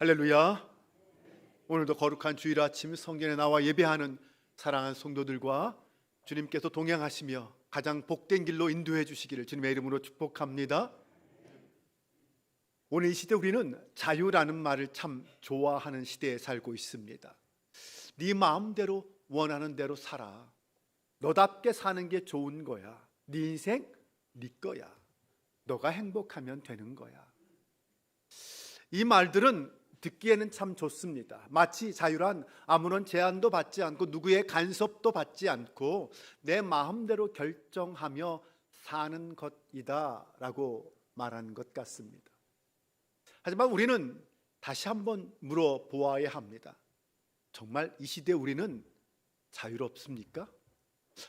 할렐루야. 오늘도 거룩한 주일 아침 성전에 나와 예배하는 사랑하는 성도들과 주님께서 동행하시며 가장 복된 길로 인도해 주시기를 주님의 이름으로 축복합니다. 오늘 이 시대 우리는 자유라는 말을 참 좋아하는 시대에 살고 있습니다. 네 마음대로 원하는 대로 살아. 너답게 사는 게 좋은 거야. 네 인생 네 거야. 너가 행복하면 되는 거야. 이 말들은 듣기에는 참 좋습니다. 마치 자유란 아무런 제한도 받지 않고 누구의 간섭도 받지 않고 내 마음대로 결정하며 사는 것이다 라고 말하는 것 같습니다. 하지만 우리는 다시 한번 물어보아야 합니다. 정말 이 시대에 우리는 자유롭습니까?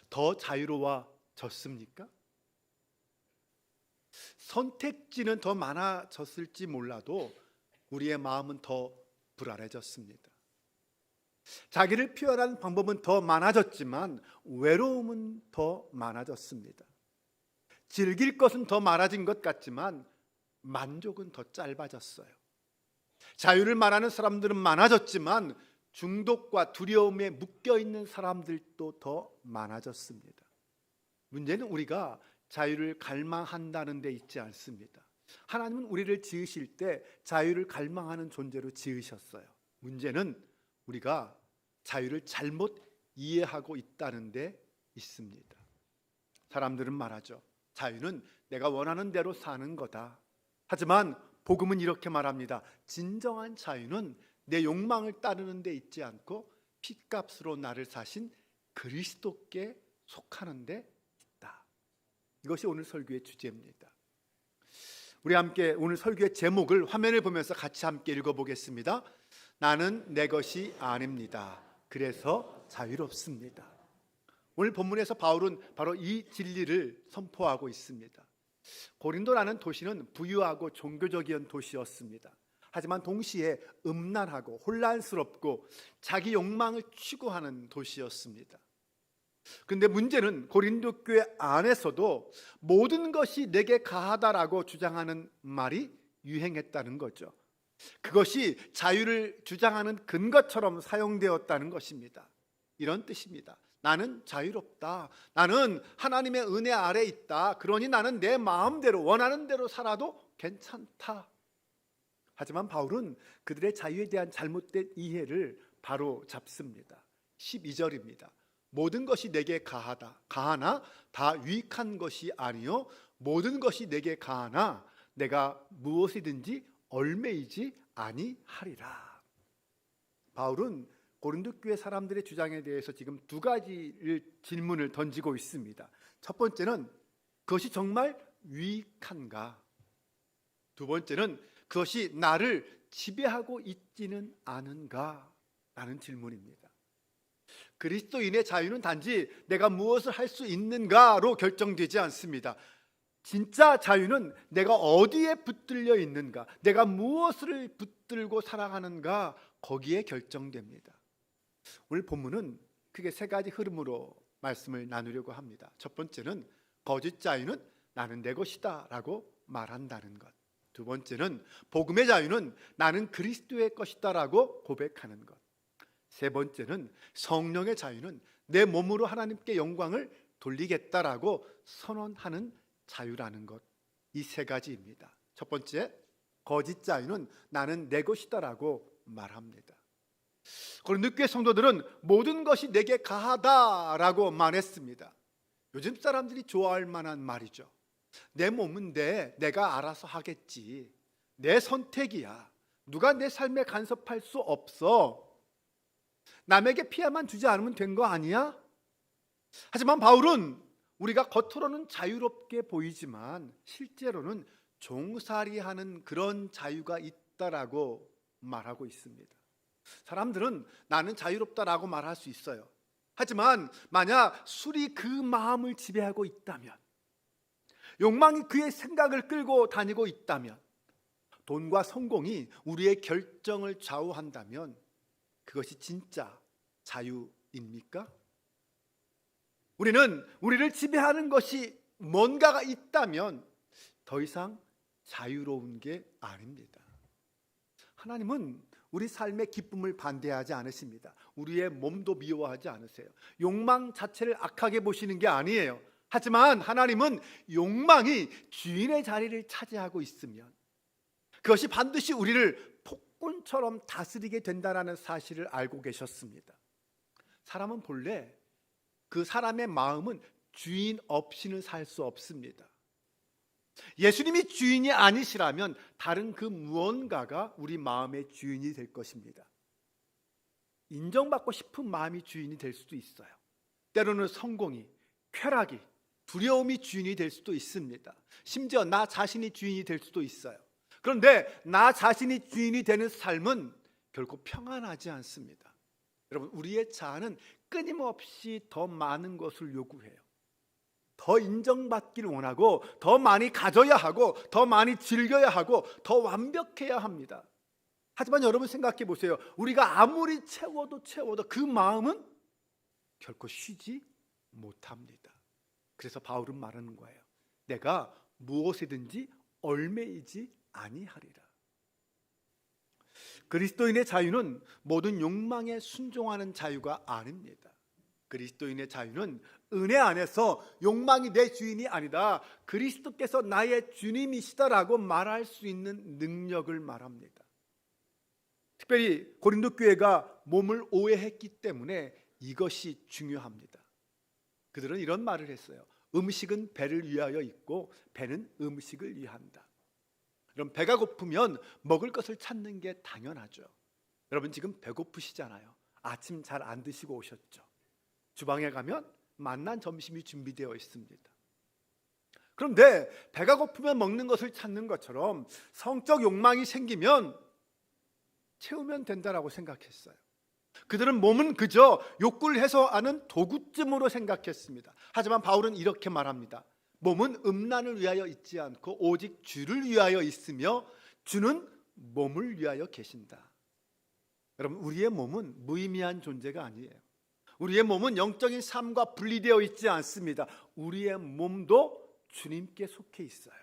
더 자유로워졌습니까? 선택지는 더 많아졌을지 몰라도 우리의 마음은 더 불안해졌습니다. 자기를 표현하는 방법은 더 많아졌지만 외로움은 더 많아졌습니다. 즐길 것은 더 많아진 것 같지만 만족은 더 짧아졌어요. 자유를 말하는 사람들은 많아졌지만 중독과 두려움에 묶여있는 사람들도 더 많아졌습니다. 문제는 우리가 자유를 갈망한다는 데 있지 않습니다. 하나님은 우리를 지으실 때 자유를 갈망하는 존재로 지으셨어요. 문제는 우리가 자유를 잘못 이해하고 있다는 데 있습니다. 사람들은 말하죠. 자유는 내가 원하는 대로 사는 거다. 하지만 복음은 이렇게 말합니다. 진정한 자유는 내 욕망을 따르는 데 있지 않고 핏값으로 나를 사신 그리스도께 속하는 데 있다. 이것이 오늘 설교의 주제입니다. 우리 함께 오늘 설교의 제목을 화면을 보면서 같이 함께 읽어보겠습니다. 나는 내 것이 아닙니다. 그래서 자유롭습니다. 오늘 본문에서 바울은 바로 이 진리를 선포하고 있습니다. 고린도라는 도시는 부유하고 종교적인 도시였습니다. 하지만 동시에 음란하고 혼란스럽고 자기 욕망을 추구하는 도시였습니다. 그런데 문제는 고린도 교회 안에서도 모든 것이 내게 가하다라고 주장하는 말이 유행했다는 거죠. 그것이 자유를 주장하는 근거처럼 사용되었다는 것입니다. 이런 뜻입니다. 나는 자유롭다. 나는 하나님의 은혜 아래 있다. 그러니 나는 내 마음대로 원하는 대로 살아도 괜찮다. 하지만 바울은 그들의 자유에 대한 잘못된 이해를 바로 잡습니다. 12절입니다. 모든 것이 내게 가하나 다 유익한 것이 아니요 모든 것이 내게 가하나 내가 무엇이든지 얽매이지 아니하리라. 바울은 고린도 교회 사람들의 주장에 대해서 지금 두 가지를 질문을 던지고 있습니다. 첫 번째는 그것이 정말 유익한가? 두 번째는 그것이 나를 지배하고 있지는 않은가? 라는 질문입니다. 그리스도인의 자유는 단지 내가 무엇을 할 수 있는가로 결정되지 않습니다. 진짜 자유는 내가 어디에 붙들려 있는가, 내가 무엇을 붙들고 살아가는가, 거기에 결정됩니다. 오늘 본문은 크게 세 가지 흐름으로 말씀을 나누려고 합니다. 첫 번째는 거짓 자유는 나는 내 것이다 라고 말한다는 것. 두 번째는 복음의 자유는 나는 그리스도의 것이다 라고 고백하는 것. 세 번째는 성령의 자유는 내 몸으로 하나님께 영광을 돌리겠다라고 선언하는 자유라는 것. 이 세 가지입니다. 첫 번째, 거짓 자유는 나는 내 것이다라고 말합니다. 고린도 교회 성도들은 모든 것이 내게 가하다라고 말했습니다. 요즘 사람들이 좋아할 만한 말이죠. 내 몸은 내가 알아서 하겠지. 내 선택이야. 누가 내 삶에 간섭할 수 없어. 남에게 피해만 주지 않으면 된 거 아니야? 하지만 바울은 우리가 겉으로는 자유롭게 보이지만 실제로는 종살이하는 그런 자유가 있다라고 말하고 있습니다. 사람들은 나는 자유롭다라고 말할 수 있어요. 하지만 만약 술이 그 마음을 지배하고 있다면, 욕망이 그의 생각을 끌고 다니고 있다면, 돈과 성공이 우리의 결정을 좌우한다면 그것이 진짜 자유입니까? 우리는 우리를 지배하는 것이 뭔가가 있다면 더 이상 자유로운 게 아닙니다. 하나님은 우리 삶의 기쁨을 반대하지 않으십니다. 우리의 몸도 미워하지 않으세요. 욕망 자체를 악하게 보시는 게 아니에요. 하지만 하나님은 욕망이 주인의 자리를 차지하고 있으면 그것이 반드시 우리를 폭군처럼 다스리게 된다는 사실을 알고 계셨습니다. 사람은 본래 그 사람의 마음은 주인 없이는 살 수 없습니다. 예수님이 주인이 아니시라면 다른 그 무언가가 우리 마음의 주인이 될 것입니다. 인정받고 싶은 마음이 주인이 될 수도 있어요. 때로는 성공이, 쾌락이, 두려움이 주인이 될 수도 있습니다. 심지어 나 자신이 주인이 될 수도 있어요. 그런데 나 자신이 주인이 되는 삶은 결코 평안하지 않습니다. 여러분, 우리의 자아는 끊임없이 더 많은 것을 요구해요. 더 인정받기를 원하고 더 많이 가져야 하고 더 많이 즐겨야 하고 더 완벽해야 합니다. 하지만 여러분 생각해 보세요. 우리가 아무리 채워도 그 마음은 결코 쉬지 못합니다. 그래서 바울은 말하는 거예요. 내가 무엇이든지 얽매이지 아니하리라. 그리스도인의 자유는 모든 욕망에 순종하는 자유가 아닙니다. 그리스도인의 자유는 은혜 안에서 욕망이 내 주인이 아니다, 그리스도께서 나의 주님이시다라고 말할 수 있는 능력을 말합니다. 특별히 고린도 교회가 몸을 오해했기 때문에 이것이 중요합니다. 그들은 이런 말을 했어요. 음식은 배를 위하여 있고 배는 음식을 위한다. 그럼 배가 고프면 먹을 것을 찾는 게 당연하죠. 여러분 지금 배고프시잖아요. 아침 잘 안 드시고 오셨죠. 주방에 가면 맛난 점심이 준비되어 있습니다. 그런데 배가 고프면 먹는 것을 찾는 것처럼 성적 욕망이 생기면 채우면 된다라고 생각했어요. 그들은 몸은 그저 욕구를 해소하는 도구쯤으로 생각했습니다. 하지만 바울은 이렇게 말합니다. 몸은 음란을 위하여 있지 않고 오직 주를 위하여 있으며 주는 몸을 위하여 계신다. 여러분, 우리의 몸은 무의미한 존재가 아니에요. 우리의 몸은 영적인 삶과 분리되어 있지 않습니다. 우리의 몸도 주님께 속해 있어요.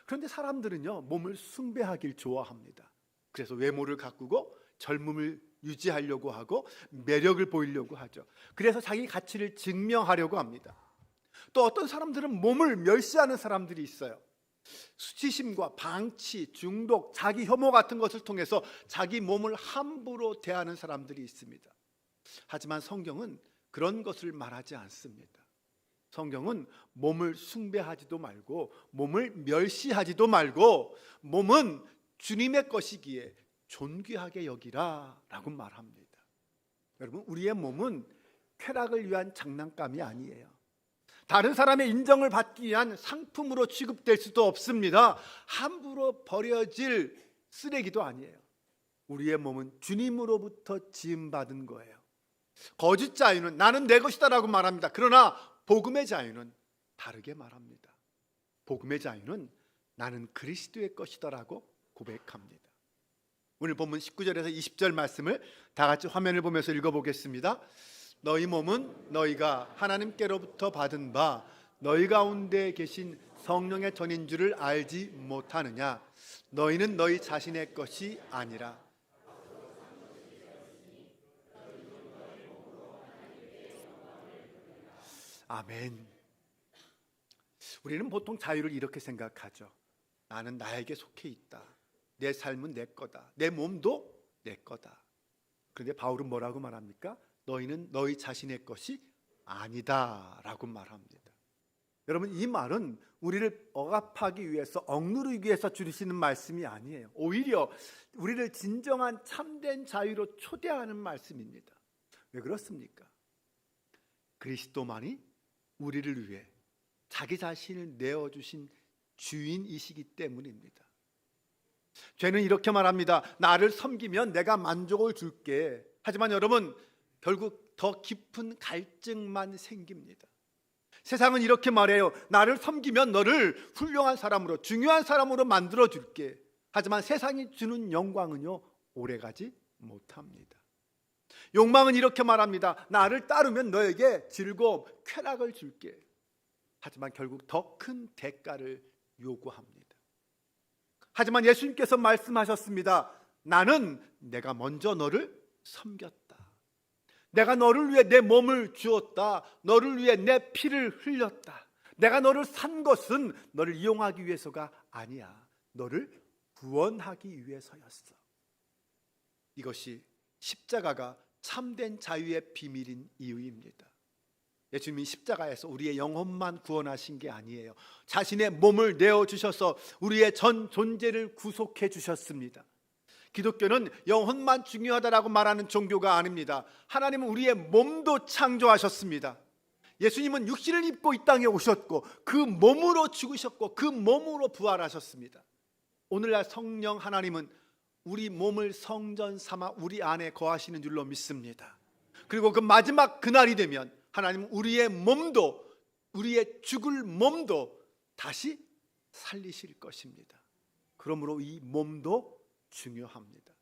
그런데 사람들은요, 몸을 숭배하길 좋아합니다. 그래서 외모를 가꾸고 젊음을 유지하려고 하고 매력을 보이려고 하죠. 그래서 자기 가치를 증명하려고 합니다. 또 어떤 사람들은 몸을 멸시하는 사람들이 있어요. 수치심과 방치, 중독, 자기 혐오 같은 것을 통해서 자기 몸을 함부로 대하는 사람들이 있습니다. 하지만 성경은 그런 것을 말하지 않습니다. 성경은 몸을 숭배하지도 말고 몸을 멸시하지도 말고 몸은 주님의 것이기에 존귀하게 여기라 라고 말합니다. 여러분, 우리의 몸은 쾌락을 위한 장난감이 아니에요. 다른 사람의 인정을 받기 위한 상품으로 취급될 수도 없습니다. 함부로 버려질 쓰레기도 아니에요. 우리의 몸은 주님으로부터 지음받은 거예요. 거짓 자유는 나는 내 것이다라고 말합니다. 그러나 복음의 자유는 다르게 말합니다. 복음의 자유는 나는 그리스도의 것이다라고 고백합니다. 오늘 본문 19절에서 20절 말씀을 다 같이 화면을 보면서 읽어보겠습니다. 너희 몸은 너희가 하나님께로부터 받은 바 너희 가운데 계신 성령의 전인 줄을 알지 못하느냐. 너희는 너희 자신의 것이 아니라. 아멘. 우리는 보통 자유를 이렇게 생각하죠. 나는 나에게 속해 있다. 내 삶은 내 거다. 내 몸도 내 거다. 그런데 바울은 뭐라고 말합니까? 너희는 너희 자신의 것이 아니다 라고 말합니다. 여러분, 이 말은 우리를 억압하기 위해서, 억누르기 위해서 주시는 말씀이 아니에요. 오히려 우리를 진정한 참된 자유로 초대하는 말씀입니다. 왜 그렇습니까? 그리스도만이 우리를 위해 자기 자신을 내어주신 주인이시기 때문입니다. 죄는 이렇게 말합니다. 나를 섬기면 내가 만족을 줄게. 하지만 여러분, 결국 더 깊은 갈증만 생깁니다. 세상은 이렇게 말해요. 나를 섬기면 너를 훌륭한 사람으로, 중요한 사람으로 만들어 줄게. 하지만 세상이 주는 영광은요, 오래가지 못합니다. 욕망은 이렇게 말합니다. 나를 따르면 너에게 즐거움, 쾌락을 줄게. 하지만 결국 더 큰 대가를 요구합니다. 하지만 예수님께서 말씀하셨습니다. 나는 내가 먼저 너를 섬겼다. 내가 너를 위해 내 몸을 주었다. 너를 위해 내 피를 흘렸다. 내가 너를 산 것은 너를 이용하기 위해서가 아니야. 너를 구원하기 위해서였어. 이것이 십자가가 참된 자유의 비밀인 이유입니다. 예수님이 십자가에서 우리의 영혼만 구원하신 게 아니에요. 자신의 몸을 내어주셔서 우리의 전 존재를 구속해 주셨습니다. 기독교는 영혼만 중요하다라고 말하는 종교가 아닙니다. 하나님은 우리의 몸도 창조하셨습니다. 예수님은 육신을 입고 이 땅에 오셨고 그 몸으로 죽으셨고 그 몸으로 부활하셨습니다. 오늘날 성령 하나님은 우리 몸을 성전 삼아 우리 안에 거하시는 줄로 믿습니다. 그리고 그 마지막 그날이 되면 하나님은 우리의 몸도, 우리의 죽을 몸도 다시 살리실 것입니다. 그러므로 이 몸도 중요합니다.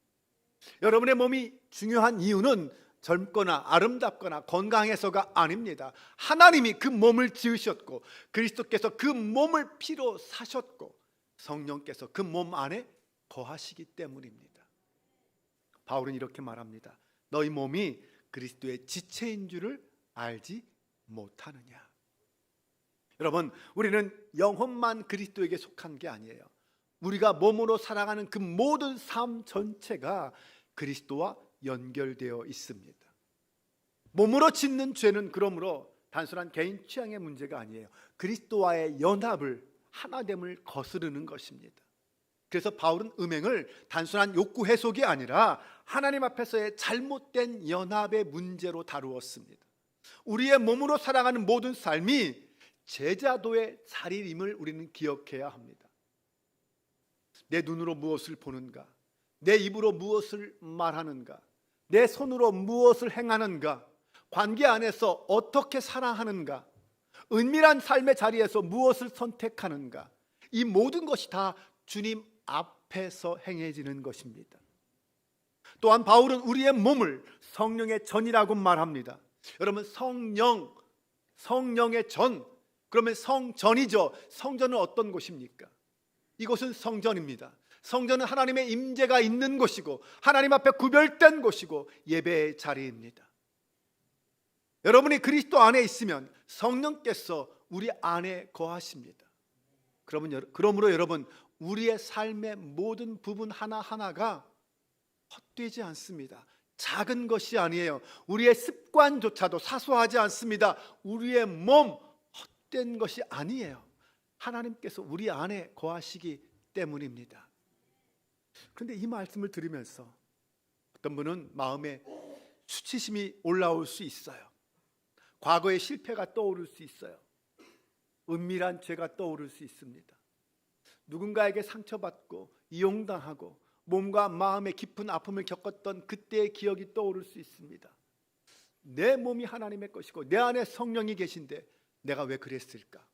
여러분의 몸이 중요한 이유는 젊거나 아름답거나 건강해서가 아닙니다. 하나님이 그 몸을 지으셨고 그리스도께서 그 몸을 피로 사셨고 성령께서 그 몸 안에 거하시기 때문입니다. 바울은 이렇게 말합니다. 너희 몸이 그리스도의 지체인 줄을 알지 못하느냐. 여러분, 우리는 영혼만 그리스도에게 속한 게 아니에요. 우리가 몸으로 살아가는 그 모든 삶 전체가 그리스도와 연결되어 있습니다. 몸으로 짓는 죄는 그러므로 단순한 개인 취향의 문제가 아니에요. 그리스도와의 연합을, 하나됨을 거스르는 것입니다. 그래서 바울은 음행을 단순한 욕구 해소가 아니라 하나님 앞에서의 잘못된 연합의 문제로 다루었습니다. 우리의 몸으로 살아가는 모든 삶이 제자도의 자리임을 우리는 기억해야 합니다. 내 눈으로 무엇을 보는가? 내 입으로 무엇을 말하는가? 내 손으로 무엇을 행하는가? 관계 안에서 어떻게 사랑하는가? 은밀한 삶의 자리에서 무엇을 선택하는가? 이 모든 것이 다 주님 앞에서 행해지는 것입니다. 또한 바울은 우리의 몸을 성령의 전이라고 말합니다. 여러분, 성령의 전, 그러면 성전이죠. 성전은 어떤 곳입니까? 이곳은 성전입니다. 성전은 하나님의 임재가 있는 곳이고 하나님 앞에 구별된 곳이고 예배의 자리입니다. 여러분이 그리스도 안에 있으면 성령께서 우리 안에 거하십니다. 그러므로 여러분, 우리의 삶의 모든 부분 하나하나가 헛되지 않습니다. 작은 것이 아니에요. 우리의 습관조차도 사소하지 않습니다. 우리의 몸 헛된 것이 아니에요. 하나님께서 우리 안에 거하시기 때문입니다. 그런데 이 말씀을 들으면서 어떤 분은 마음에 수치심이 올라올 수 있어요. 과거의 실패가 떠오를 수 있어요. 은밀한 죄가 떠오를 수 있습니다. 누군가에게 상처받고 이용당하고 몸과 마음의 깊은 아픔을 겪었던 그때의 기억이 떠오를 수 있습니다. 내 몸이 하나님의 것이고 내 안에 성령이 계신데 내가 왜 그랬을까?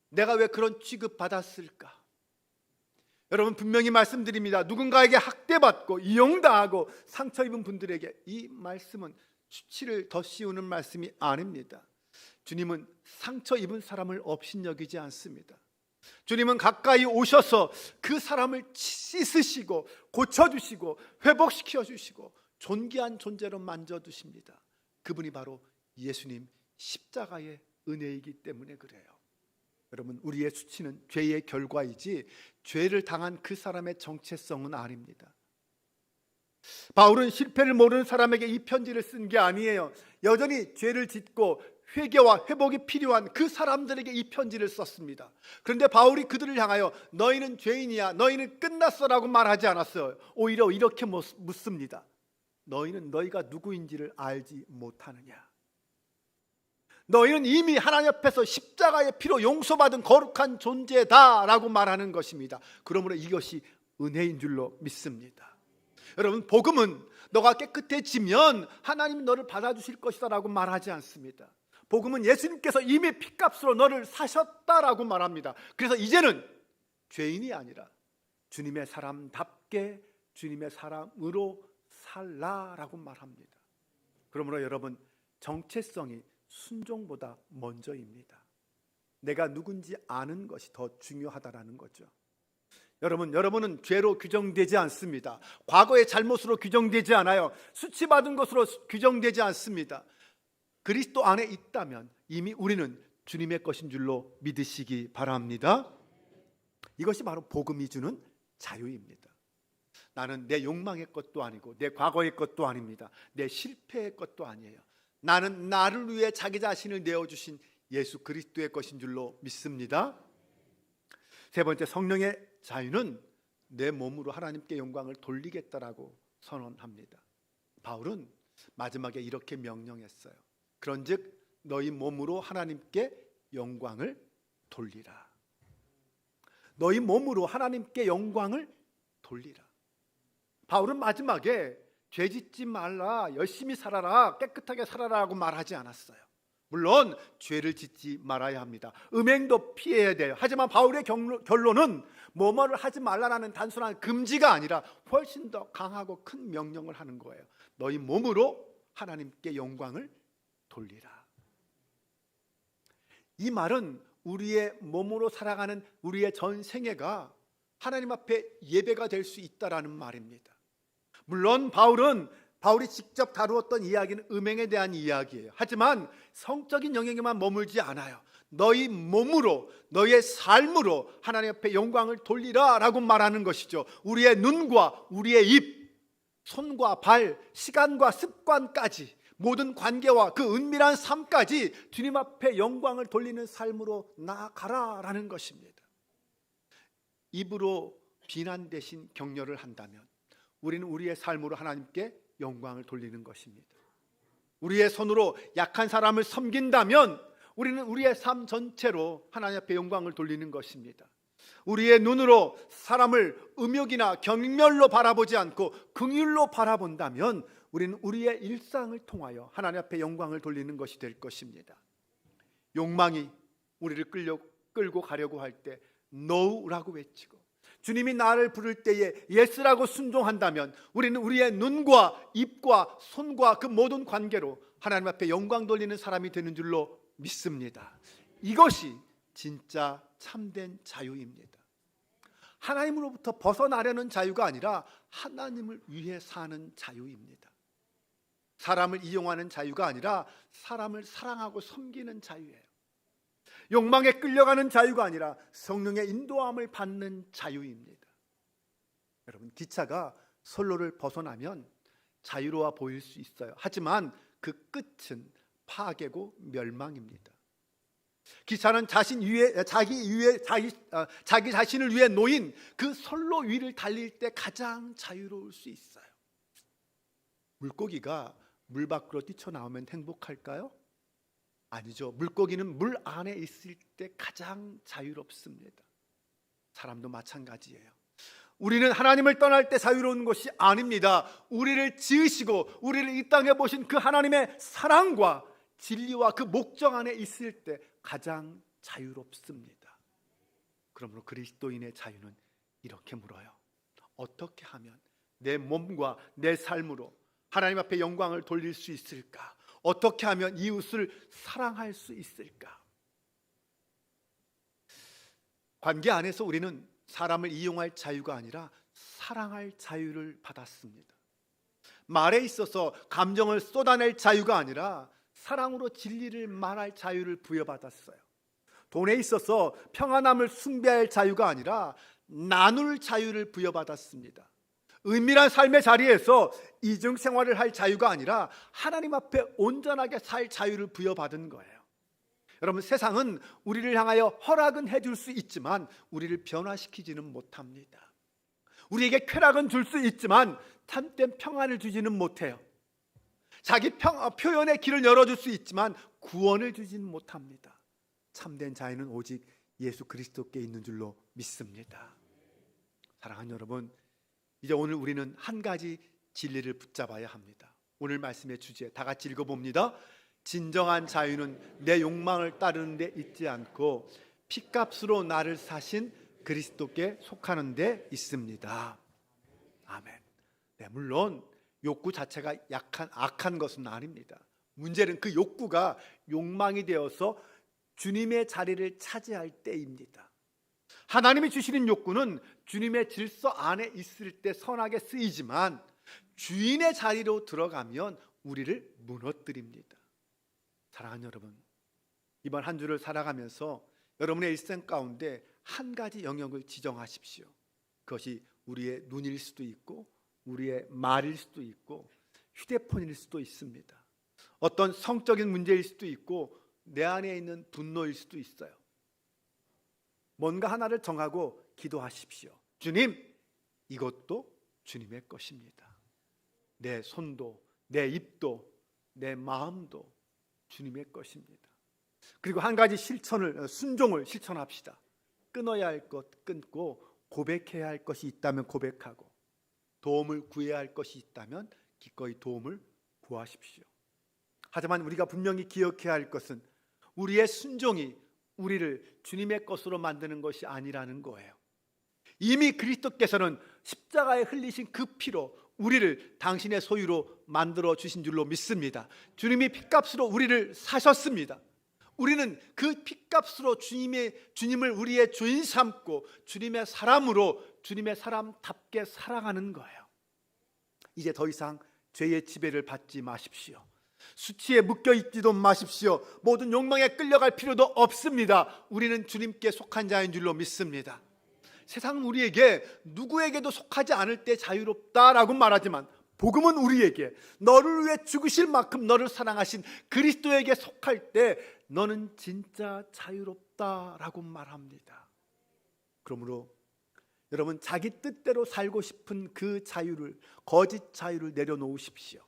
내가 왜 그런 취급받았을까? 여러분, 분명히 말씀드립니다. 누군가에게 학대받고 이용당하고 상처 입은 분들에게 이 말씀은 수치를 더 씌우는 말씀이 아닙니다. 주님은 상처 입은 사람을 업신여기지 않습니다. 주님은 가까이 오셔서 그 사람을 씻으시고 고쳐주시고 회복시켜 주시고 존귀한 존재로 만져두십니다. 그분이 바로 예수님 십자가의 은혜이기 때문에 그래요. 여러분, 우리의 수치는 죄의 결과이지 죄를 당한 그 사람의 정체성은 아닙니다. 바울은 실패를 모르는 사람에게 이 편지를 쓴 게 아니에요. 여전히 죄를 짓고 회개와 회복이 필요한 그 사람들에게 이 편지를 썼습니다. 그런데 바울이 그들을 향하여 너희는 죄인이야, 너희는 끝났어라고 말하지 않았어요. 오히려 이렇게 묻습니다. 너희는 너희가 누구인지를 알지 못하느냐? 너희는 이미 하나님 앞에서 십자가의 피로 용서받은 거룩한 존재다라고 말하는 것입니다. 그러므로 이것이 은혜인 줄로 믿습니다. 여러분, 복음은 너가 깨끗해지면 하나님이 너를 받아주실 것이다 라고 말하지 않습니다. 복음은 예수님께서 이미 피값으로 너를 사셨다라고 말합니다. 그래서 이제는 죄인이 아니라 주님의 사람답게 주님의 사람으로 살라라고 말합니다. 그러므로 여러분, 정체성이 순종보다 먼저입니다. 내가 누군지 아는 것이 더 중요하다라는 거죠. 여러분은 죄로 규정되지 않습니다. 과거의 잘못으로 규정되지 않아요. 수치받은 것으로 규정되지 않습니다. 그리스도 안에 있다면 이미 우리는 주님의 것인 줄로 믿으시기 바랍니다. 이것이 바로 복음이 주는 자유입니다. 나는 내 욕망의 것도 아니고 내 과거의 것도 아닙니다. 내 실패의 것도 아니에요. 나는 나를 위해 자기 자신을 내어주신 예수 그리스도의 것인 줄로 믿습니다. 세 번째, 성령의 자유는 내 몸으로 하나님께 영광을 돌리겠다라고 선언합니다. 바울은 마지막에 이렇게 명령했어요. 그런즉 너희 몸으로 하나님께 영광을 돌리라. 너희 몸으로 하나님께 영광을 돌리라. 바울은 마지막에 죄 짓지 말라, 열심히 살아라, 깨끗하게 살아라고 말하지 않았어요. 물론 죄를 짓지 말아야 합니다. 음행도 피해야 돼요. 하지만 바울의 결론은 뭐뭐를 하지 말라라는 단순한 금지가 아니라 훨씬 더 강하고 큰 명령을 하는 거예요. 너희 몸으로 하나님께 영광을 돌리라. 이 말은 우리의 몸으로 살아가는 우리의 전 생애가 하나님 앞에 예배가 될 수 있다라는 말입니다. 물론 바울이 직접 다루었던 이야기는 음행에 대한 이야기예요. 하지만 성적인 영역에만 머물지 않아요. 너희 몸으로, 너의 삶으로 하나님 앞에 영광을 돌리라 라고 말하는 것이죠. 우리의 눈과 우리의 입, 손과 발, 시간과 습관까지 모든 관계와 그 은밀한 삶까지 주님 앞에 영광을 돌리는 삶으로 나아가라라는 것입니다. 입으로 비난 대신 격려를 한다면 우리는 우리의 삶으로 하나님께 영광을 돌리는 것입니다. 우리의 손으로 약한 사람을 섬긴다면 우리는 우리의 삶 전체로 하나님 앞에 영광을 돌리는 것입니다. 우리의 눈으로 사람을 음욕이나 경멸로 바라보지 않고 긍휼로 바라본다면 우리는 우리의 일상을 통하여 하나님 앞에 영광을 돌리는 것이 될 것입니다. 욕망이 우리를 끌고 가려고 할 때 No라고 외치고 주님이 나를 부를 때에 Yes라고 순종한다면 우리는 우리의 눈과 입과 손과 그 모든 관계로 하나님 앞에 영광 돌리는 사람이 되는 줄로 믿습니다. 이것이 진짜 참된 자유입니다. 하나님으로부터 벗어나려는 자유가 아니라 하나님을 위해 사는 자유입니다. 사람을 이용하는 자유가 아니라 사람을 사랑하고 섬기는 자유예요. 욕망에 끌려가는 자유가 아니라 성령의 인도함을 받는 자유입니다. 여러분, 기차가 선로를 벗어나면 자유로워 보일 수 있어요. 하지만 그 끝은 파괴고 멸망입니다. 기차는 자기 자신을 위해 놓인 그 선로 위를 달릴 때 가장 자유로울 수 있어요. 물고기가 물 밖으로 뛰쳐나오면 행복할까요? 아니죠. 물고기는 물 안에 있을 때 가장 자유롭습니다. 사람도 마찬가지예요. 우리는 하나님을 떠날 때 자유로운 것이 아닙니다. 우리를 지으시고 우리를 이 땅에 보신 그 하나님의 사랑과 진리와 그 목적 안에 있을 때 가장 자유롭습니다. 그러므로 그리스도인의 자유는 이렇게 물어요. 어떻게 하면 내 몸과 내 삶으로 하나님 앞에 영광을 돌릴 수 있을까? 어떻게 하면 이웃을 사랑할 수 있을까? 관계 안에서 우리는 사람을 이용할 자유가 아니라 사랑할 자유를 받았습니다. 말에 있어서 감정을 쏟아낼 자유가 아니라 사랑으로 진리를 말할 자유를 부여받았어요. 돈에 있어서 평안함을 숭배할 자유가 아니라 나눌 자유를 부여받았습니다. 은밀한 삶의 자리에서 이중 생활을 할 자유가 아니라 하나님 앞에 온전하게 살 자유를 부여받은 거예요. 여러분, 세상은 우리를 향하여 허락은 해줄 수 있지만 우리를 변화시키지는 못합니다. 우리에게 쾌락은 줄 수 있지만 참된 평안을 주지는 못해요. 자기 표현의 길을 열어줄 수 있지만 구원을 주지는 못합니다. 참된 자유는 오직 예수 그리스도께 있는 줄로 믿습니다. 사랑하는 여러분, 이제 오늘 우리는 한 가지 진리를 붙잡아야 합니다. 오늘 말씀의 주제 다 같이 읽어봅니다. 진정한 자유는 내 욕망을 따르는 데 있지 않고 피값으로 나를 사신 그리스도께 속하는 데 있습니다. 아멘. 네, 물론 욕구 자체가 악한 것은 아닙니다. 문제는 그 욕구가 욕망이 되어서 주님의 자리를 차지할 때입니다. 하나님이 주시는 욕구는 주님의 질서 안에 있을 때 선하게 쓰이지만 주인의 자리로 들어가면 우리를 무너뜨립니다. 사랑하는 여러분, 이번 한 주를 살아가면서 여러분의 일생 가운데 한 가지 영역을 지정하십시오. 그것이 우리의 눈일 수도 있고 우리의 말일 수도 있고 휴대폰일 수도 있습니다. 어떤 성적인 문제일 수도 있고 내 안에 있는 분노일 수도 있어요. 뭔가 하나를 정하고 기도하십시오. 주님, 이것도 주님의 것입니다. 내 손도, 내 입도, 내 마음도 주님의 것입니다. 그리고 한 가지 순종을 실천합시다. 끊어야 할 것 끊고 고백해야 할 것이 있다면 고백하고 도움을 구해야 할 것이 있다면 기꺼이 도움을 구하십시오. 하지만 우리가 분명히 기억해야 할 것은 우리의 순종이 우리를 주님의 것으로 만드는 것이 아니라는 거예요. 이미 그리스도께서는 십자가에 흘리신 그 피로 우리를 당신의 소유로 만들어 주신 줄로 믿습니다. 주님이 핏값으로 우리를 사셨습니다. 우리는 그 핏값으로 주님을 우리의 주인 삼고 주님의 사람으로 주님의 사람답게 살아가는 거예요. 이제 더 이상 죄의 지배를 받지 마십시오. 수치에 묶여 있지도 마십시오. 모든 욕망에 끌려갈 필요도 없습니다. 우리는 주님께 속한 자인 줄로 믿습니다. 세상은 우리에게 누구에게도 속하지 않을 때 자유롭다라고 말하지만 복음은 우리에게 너를 위해 죽으실 만큼 너를 사랑하신 그리스도에게 속할 때 너는 진짜 자유롭다라고 말합니다. 그러므로 여러분, 자기 뜻대로 살고 싶은 그 자유를, 거짓 자유를 내려놓으십시오.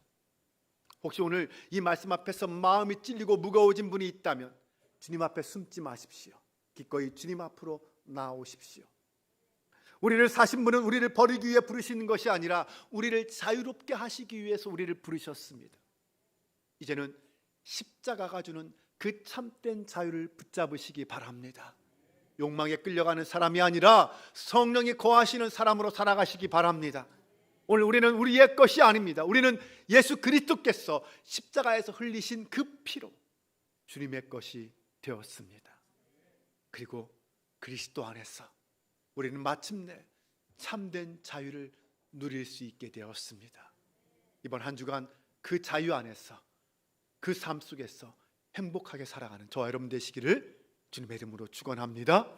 혹시 오늘 이 말씀 앞에서 마음이 찔리고 무거워진 분이 있다면 주님 앞에 숨지 마십시오. 기꺼이 주님 앞으로 나오십시오. 우리를 사신 분은 우리를 버리기 위해 부르시는 것이 아니라 우리를 자유롭게 하시기 위해서 우리를 부르셨습니다. 이제는 십자가가 주는 그 참된 자유를 붙잡으시기 바랍니다. 욕망에 끌려가는 사람이 아니라 성령이 거하시는 사람으로 살아가시기 바랍니다. 오늘 우리는 우리의 것이 아닙니다. 우리는 예수 그리스도께서 십자가에서 흘리신 그 피로 주님의 것이 되었습니다. 그리고 그리스도 안에서 우리는 마침내 참된 자유를 누릴 수 있게 되었습니다. 이번 한 주간 그 자유 안에서 그 삶 속에서 행복하게 살아가는 저와 여러분 되시기를 주님의 이름으로 축원합니다.